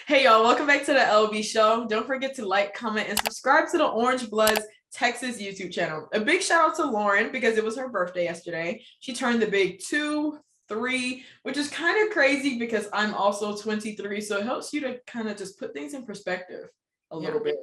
Hey y'all, welcome back to the LB show. Don't forget to like, comment, and subscribe to the Orange Bloods Texas YouTube channel. A big shout out to Lauren because it was her birthday yesterday. She turned the big 2-3, which is kind of crazy because I'm also 23. So it helps you to kind of just put things in perspective a little bit.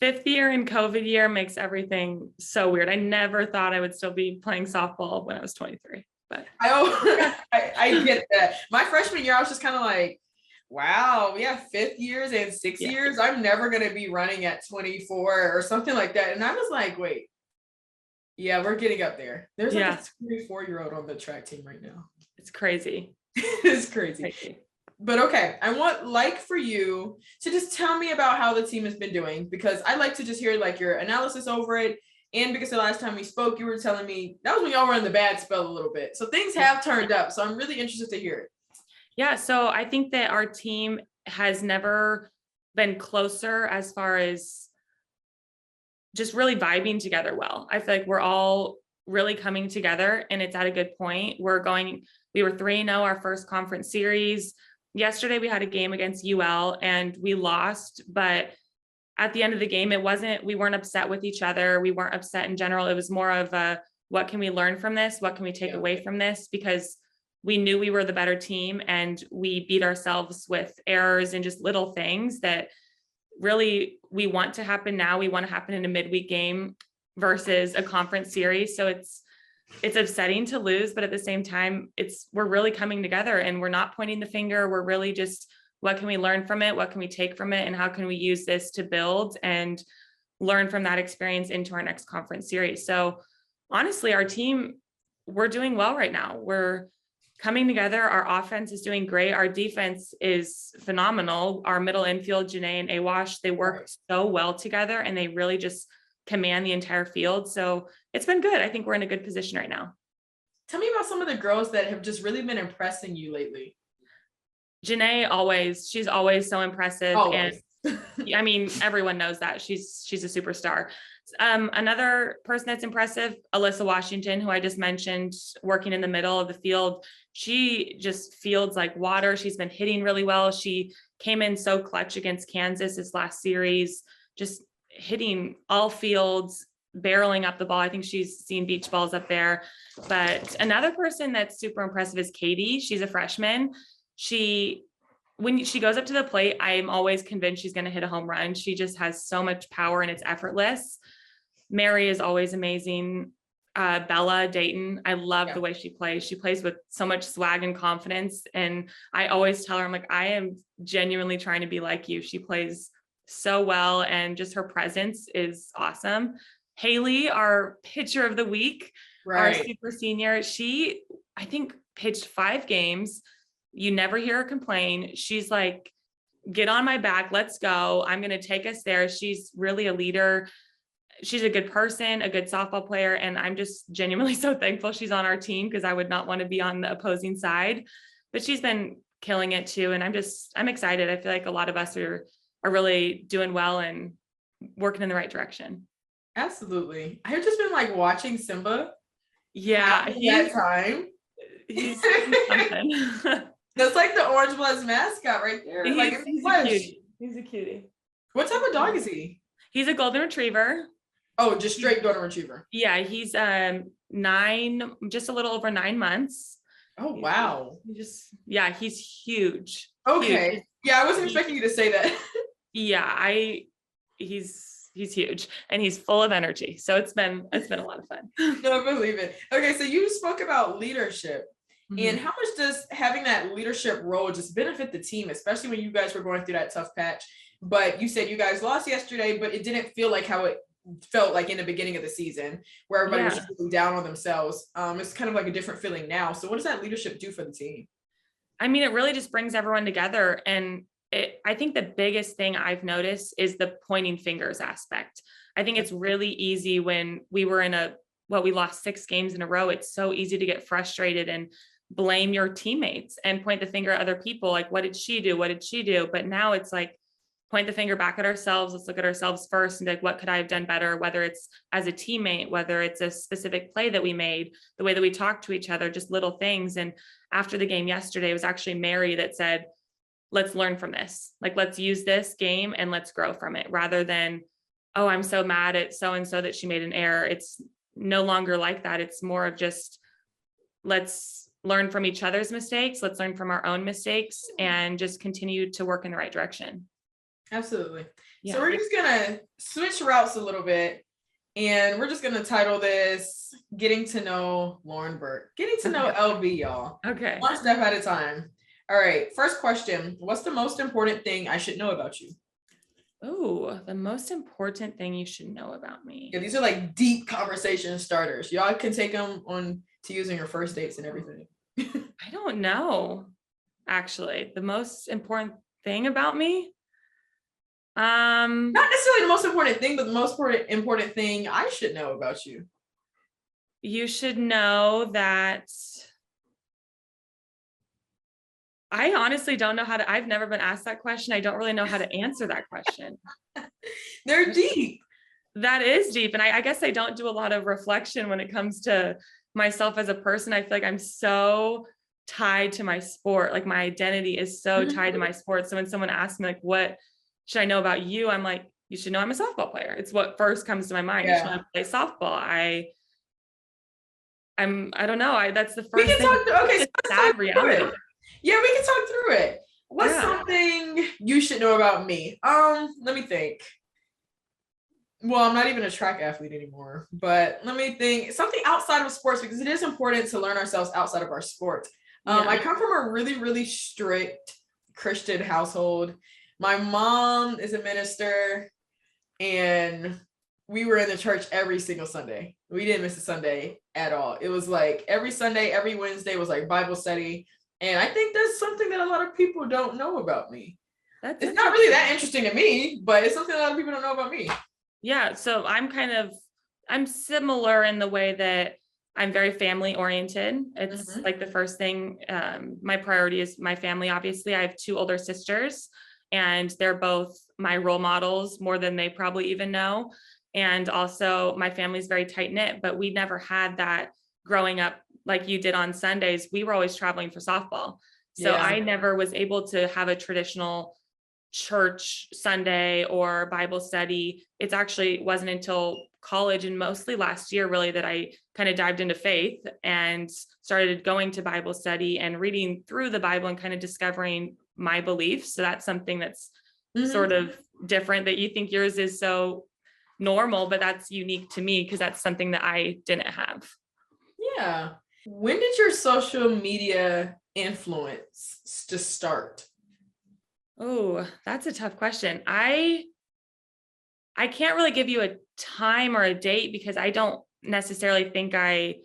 Fifth year and COVID year makes everything so weird. I never thought I would still be playing softball when I was 23, but I get that. My freshman year, I was just kind of like, wow, we have 5th years and 6 years. I'm never going to be running at 24 or something like that. And I was like, wait, yeah, we're getting up there. There's like a 24-year-old on the track team right now. It's crazy. It's crazy. But okay, I want for you to just tell me about how the team has been doing, because I like to just hear like your analysis over it. And because the last time we spoke, you were telling me that was when y'all were in the bad spell a little bit. So things have turned up. So I'm really interested to hear it. Yeah, so I think that our team has never been closer as far as just really vibing together well. I feel like we're all really coming together and it's at a good point. We were 3-0 our first conference series. Yesterday we had a game against UL and we lost, but at the end of the game, we weren't upset with each other. We weren't upset in general. It was more of a, what can we learn from this? What can we take away from this? Because we knew we were the better team and we beat ourselves with errors and just little things that really we want to happen now. We want to happen in a midweek game versus a conference series. So it's upsetting to lose, but at the same time, we're really coming together and we're not pointing the finger. We're really just, what can we learn from it? What can we take from it? And how can we use this to build and learn from that experience into our next conference series? So honestly, our team, we're doing well right now. We're coming together. Our offense is doing great. Our defense is phenomenal. Our middle infield, Janae and Awash, they work so well together and they really just command the entire field. So it's been good. I think we're in a good position right now. Tell me about some of the girls that have just really been impressing you lately. Janae, she's always so impressive. Always. And I mean, everyone knows that she's a superstar. Another person that's impressive, Alyssa Washington, who I just mentioned, working in the middle of the field. She just fields like water. She's been hitting really well. She came in so clutch against Kansas this last series, just hitting all fields, barreling up the ball. I think she's seen beach balls up there. But another person that's super impressive is Katie. She's a freshman. When she goes up to the plate, I'm always convinced she's going to hit a home run. She just has so much power and it's effortless. Mary is always amazing. Bella Dayton, I love the way she plays. She plays with so much swag and confidence. And I always tell her, I'm like, I am genuinely trying to be like you. She plays so well. And just her presence is awesome. Haley, our pitcher of the week, our super senior, she, I think, pitched 5 games. You never hear her complain. She's like, get on my back. Let's go. I'm going to take us there. She's really a leader. She's a good person, a good softball player. And I'm just genuinely so thankful she's on our team because I would not want to be on the opposing side, but she's been killing it too. And I'm excited. I feel like a lot of us are really doing well and working in the right direction. Absolutely. I've just been like watching Simba. Yeah. That time. He's something. That's like the Orange Bloods mascot right there. He's a cutie. What type of dog is he? He's a golden retriever. Oh, just straight golden retriever. Yeah, he's just a little over 9 months. Oh, wow. He's huge. Okay. Huge. Yeah, I wasn't expecting you to say that. Yeah, he's huge and he's full of energy. So it's been a lot of fun. No, I believe it. Okay, so you spoke about leadership. And how much does having that leadership role just benefit the team, especially when you guys were going through that tough patch? But you said you guys lost yesterday, but it didn't feel like how it felt like in the beginning of the season where everybody was just really down on themselves. It's kind of like a different feeling now. So what does that leadership do for the team? I mean, it really just brings everyone together. And I think the biggest thing I've noticed is the pointing fingers aspect. I think it's really easy when we were we lost 6 games in a row. It's so easy to get frustrated and blame your teammates and point the finger at other people. Like, what did she do? What did she do? But now it's like, point the finger back at ourselves. Let's look at ourselves first and be like, what could I have done better? Whether it's as a teammate, whether it's a specific play that we made, the way that we talk to each other, just little things. And after the game yesterday, it was actually Mary that said, let's learn from this. Like, let's use this game and let's grow from it, rather than, oh, I'm so mad at so-and-so that she made an error. It's no longer like that. It's more of just, let's learn from each other's mistakes. Let's learn from our own mistakes and just continue to work in the right direction. Absolutely. Yeah. So we're just gonna switch routes a little bit, and we're just gonna title this "Getting to Know Lauren Burke." Getting to know LB, y'all. Okay. One step at a time. All right. First question: what's the most important thing I should know about you? Oh, the most important thing you should know about me. Yeah, these are like deep conversation starters. Y'all can take them on to using your first dates and everything. I don't know, actually. The most important thing about me? Not necessarily the most important thing, but the most important thing I should know about you. You should know that I honestly don't know how to, I've never been asked that question. I don't really know how to answer that question. They're deep. That is deep. And I guess I don't do a lot of reflection when it comes to myself as a person. I feel like I'm so tied to my sport. Like, my identity is so tied to my sport. So when someone asks me, like, what should I know about you? I'm like, you should know I'm a softball player. It's what first comes to my mind. Yeah. You should know I play softball. I don't know. That's the first We can thing. talk. Okay, so let's Sad talk through reality. it. Yeah, we can talk through it. What's something you should know about me? Let me think. Well, I'm not even a track athlete anymore, but let me think. Something outside of sports, because it is important to learn ourselves outside of our sport. I come from a really, really strict Christian household. My mom is a minister, and we were in the church every single Sunday. We didn't miss a Sunday at all. It was like every Sunday, every Wednesday was like Bible study. And I think that's something that a lot of people don't know about me. It's not really that interesting to me, but it's something a lot of people don't know about me. Yeah. So I'm similar in the way that I'm very family oriented. It's like the first thing, my priority is my family. Obviously, I have 2 older sisters, and they're both my role models more than they probably even know. And also my family's very tight knit, but we never had that growing up like you did on Sundays. We were always traveling for softball. So I never was able to have a traditional church Sunday or Bible study. It's actually wasn't until college and mostly last year really that I kind of dived into faith and started going to Bible study and reading through the Bible and kind of discovering my beliefs. So that's something that's sort of different, that you think yours is so normal, but that's unique to me because that's something that I didn't have. Yeah. When did your social media influence to start? Oh, that's a tough question. I can't really give you a time or a date because I don't necessarily think I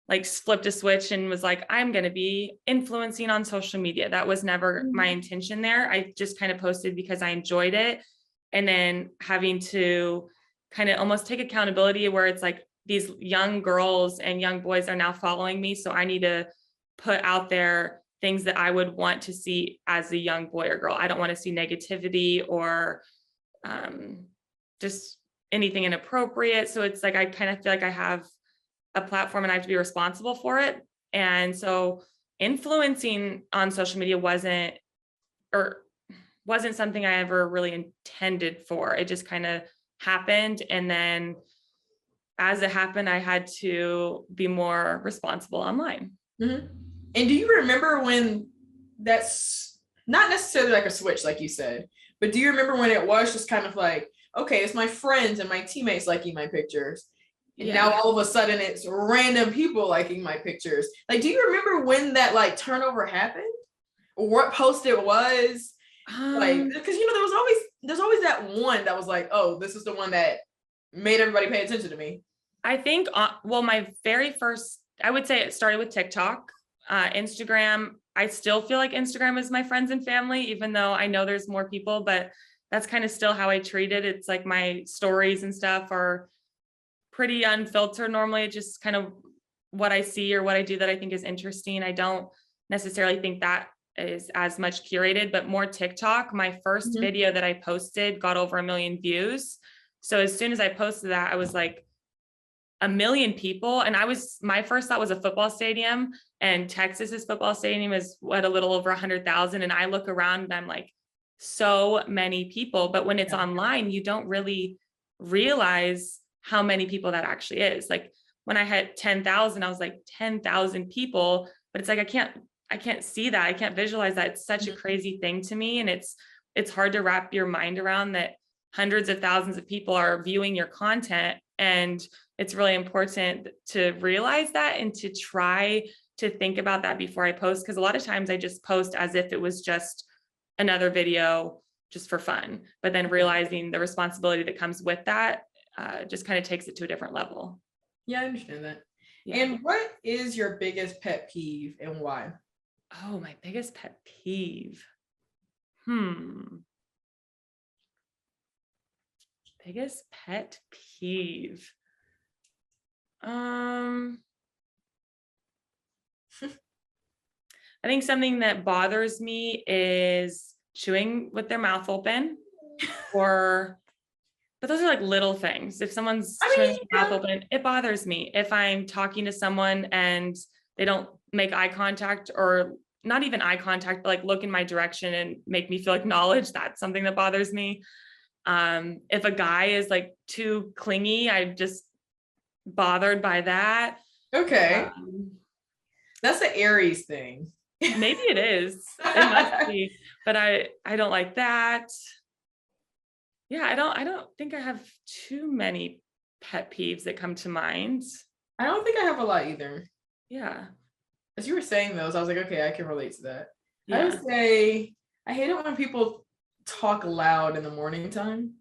like flipped a switch and was like, I'm going to be influencing on social media. That was never my intention there. I just kind of posted because I enjoyed it. And then having to kind of almost take accountability where it's like these young girls and young boys are now following me. So I need to put out there things that I would want to see as a young boy or girl. I don't want to see negativity or just anything inappropriate. So it's like, I kind of feel like I have a platform and I have to be responsible for it. And so influencing on social media wasn't something I ever really intended for. It just kind of happened. And then as it happened, I had to be more responsible online. And do you remember when that's not necessarily like a switch, like you said, but do you remember when it was just kind of like, okay, it's my friends and my teammates liking my pictures. And now all of a sudden it's random people liking my pictures. Like, do you remember when that like turnover happened? Or what post it was? Like, because there's always that one that was like, oh, this is the one that made everybody pay attention to me. I think, my very first, I would say it started with TikTok, Instagram. I still feel like Instagram is my friends and family, even though I know there's more people, but that's kind of still how I treat it. It's like my stories and stuff are pretty unfiltered normally, just kind of what I see or what I do that I think is interesting. I don't necessarily think that is as much curated, but more TikTok. My first video that I posted got over 1 million views. So as soon as I posted that, I was like, a million people. And my first thought was a football stadium, and Texas's football stadium is a little over 100,000. And I look around and I'm like, so many people. But when it's online, you don't really realize how many people that actually is. Like when I had 10,000, I was like 10,000 people, but it's like, I can't see that. I can't visualize that. It's such a crazy thing to me. And it's hard to wrap your mind around that hundreds of thousands of people are viewing your content. And it's really important to realize that and to try to think about that before I post. Because a lot of times I just post as if it was just another video just for fun, but then realizing the responsibility that comes with that just kind of takes it to a different level. Yeah, I understand that. Yeah. And what is your biggest pet peeve and why? Oh, my biggest pet peeve. Biggest pet peeve. I think something that bothers me is chewing with their mouth open, but those are like little things. If someone's chewing with their mouth open, it bothers me. If I'm talking to someone and they don't make eye contact, or not even eye contact, but like look in my direction and make me feel acknowledged, that's something that bothers me. If a guy is like too clingy, I'm just bothered by that. Okay. That's an Aries thing. Maybe it is. It must be, but I don't like that. Yeah, I don't think I have too many pet peeves that come to mind. I don't think I have a lot either. Yeah. As you were saying those, I was like, okay, I can relate to that. Yeah. I would say I hate it when people talk loud in the morning time.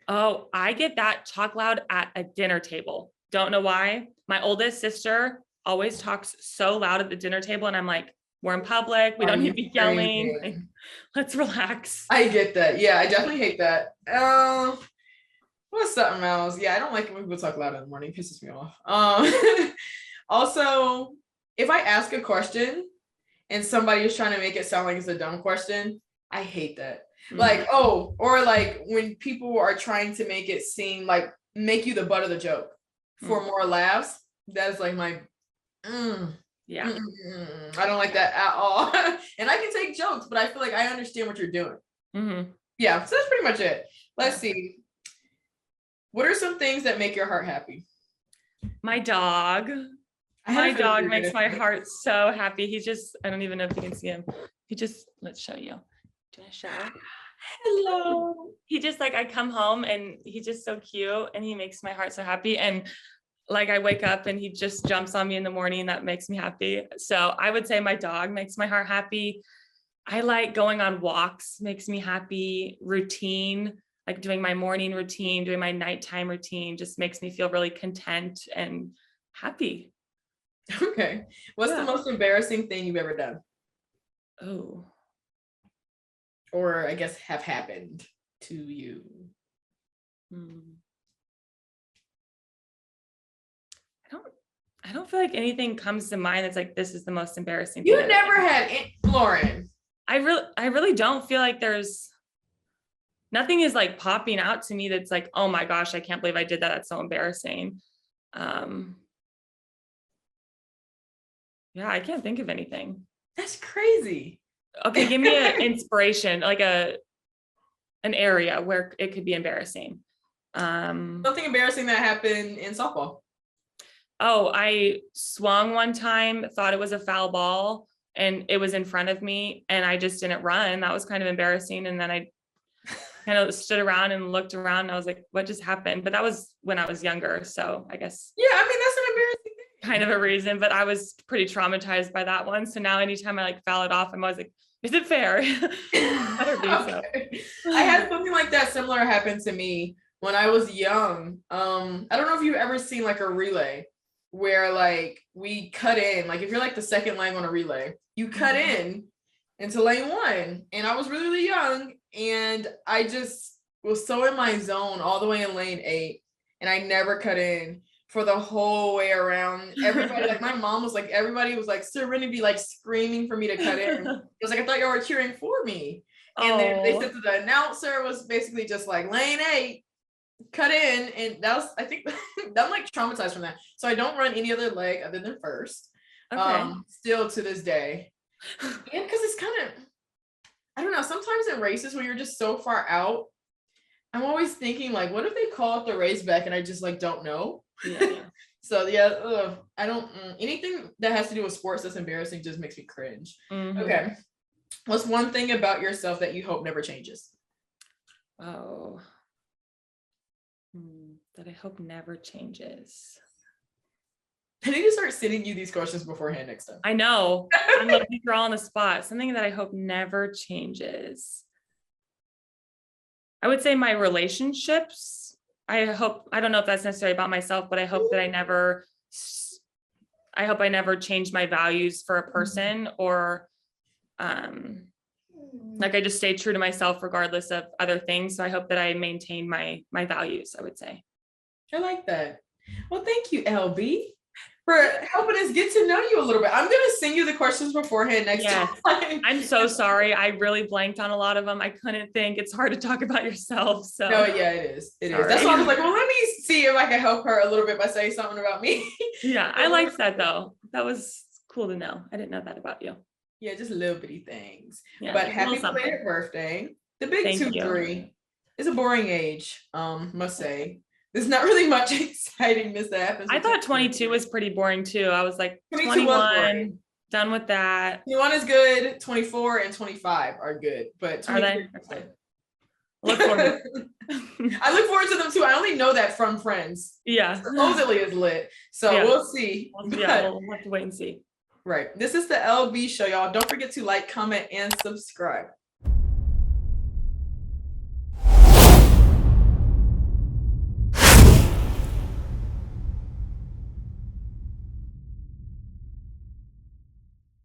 Oh, I get that talk loud at a dinner table. Don't know why. My oldest sister always talks so loud at the dinner table, and I'm like, we're in public. We don't need to be yelling. Like, let's relax. I get that. Yeah, I definitely hate that. What's something else? Yeah, I don't like when people talk loud in the morning. It pisses me off. Also, if I ask a question and somebody is trying to make it sound like it's a dumb question, I hate that. Like, or like when people are trying to make it seem like make you the butt of the joke for more laughs. That's like my yeah. I don't like that at all. And I can take jokes, but I feel like I understand what you're doing. Yeah, so that's pretty much it. Let's see. What are some things that make your heart happy? My dog. My dog makes my heart so happy. He just, I don't even know if you can see him. Let's show you. Do I show? Hello. He just like, I come home and he's just so cute and he makes my heart so happy. And like I wake up and he just jumps on me in the morning and that makes me happy. So I would say my dog makes my heart happy. I like going on walks, makes me happy. Routine, like doing my morning routine, doing my nighttime routine just makes me feel really content and happy. Okay. What's the most embarrassing thing you've ever done? Oh. Or I guess have happened to you? I don't feel like anything comes to mind that's like, this is the most embarrassing thing. You never had it, Lauren. I really don't feel like nothing is like popping out to me that's like, oh my gosh, I can't believe I did that. That's so embarrassing. Yeah, I can't think of anything. That's crazy. Okay, give me an inspiration, like an area where it could be embarrassing. Something embarrassing that happened in softball. Oh, I swung one time, thought it was a foul ball, and it was in front of me, and I just didn't run. That was kind of embarrassing. And then I kind of stood around and looked around, and I was like, what just happened? But that was when I was younger, so I guess. Yeah, I mean, that's an embarrassing thing. Kind of a reason, but I was pretty traumatized by that one. So now anytime I like foul it off, I'm always like, is it fair? Better be so. I had something like that similar happen to me when I was young. I don't know if you've ever seen like a relay where like we cut in, like if you're like the second leg on a relay, you cut in into lane one. And I was really, really young and I just was so in my zone all the way in lane 8 and I never cut in for the whole way around. Everybody, like my mom was like, everybody was like Serenity, like screaming for me to cut in. It was like, I thought y'all were cheering for me. And then they said to the announcer was basically just like lane 8. cut in, and that was, I think I'm like traumatized from that. So I don't run any other leg other than first. Okay. Still to this day. And because it's kind of, I don't know, sometimes in races when you're just so far out, I'm always thinking like, what if they call up the race back and I just like don't know? Yeah. So yeah, I don't, anything that has to do with sports that's embarrassing just makes me cringe. Okay. What's one thing about yourself that you hope never changes? Oh, that I hope never changes. I need to start sending you these questions beforehand next time. I know. I'm like, these are all on the spot. Something that I hope never changes. I would say my relationships. I don't know if that's necessarily about myself, but I hope that I never change my values for a person, or like I just stay true to myself regardless of other things. So I hope that I maintain my values, I would say. I like that. Well, thank you, LB, for helping us get to know you a little bit. I'm going to send you the questions beforehand next time. I'm so sorry. I really blanked on a lot of them. I couldn't think. It's hard to talk about yourself. So no, yeah, it is. It is. That's why I was like, well, let me see if I can help her a little bit by saying something about me. Yeah, I liked that though. That was cool to know. I didn't know that about you. Yeah, just little bitty things. Yeah, but happy belated birthday. The big Thank 2-3 is a boring age, must say. There's not really much excitingness that happens. I thought 22 was pretty boring too. I was like 21, done with that. 21 is good. 24 and 25 are good, but 23 are they? Look forward. I look forward to them too. I only know that from friends. Yeah. Supposedly is lit. So we'll see. We'll have to wait and see. Right. This is the LB show, y'all. Don't forget to like, comment, and subscribe.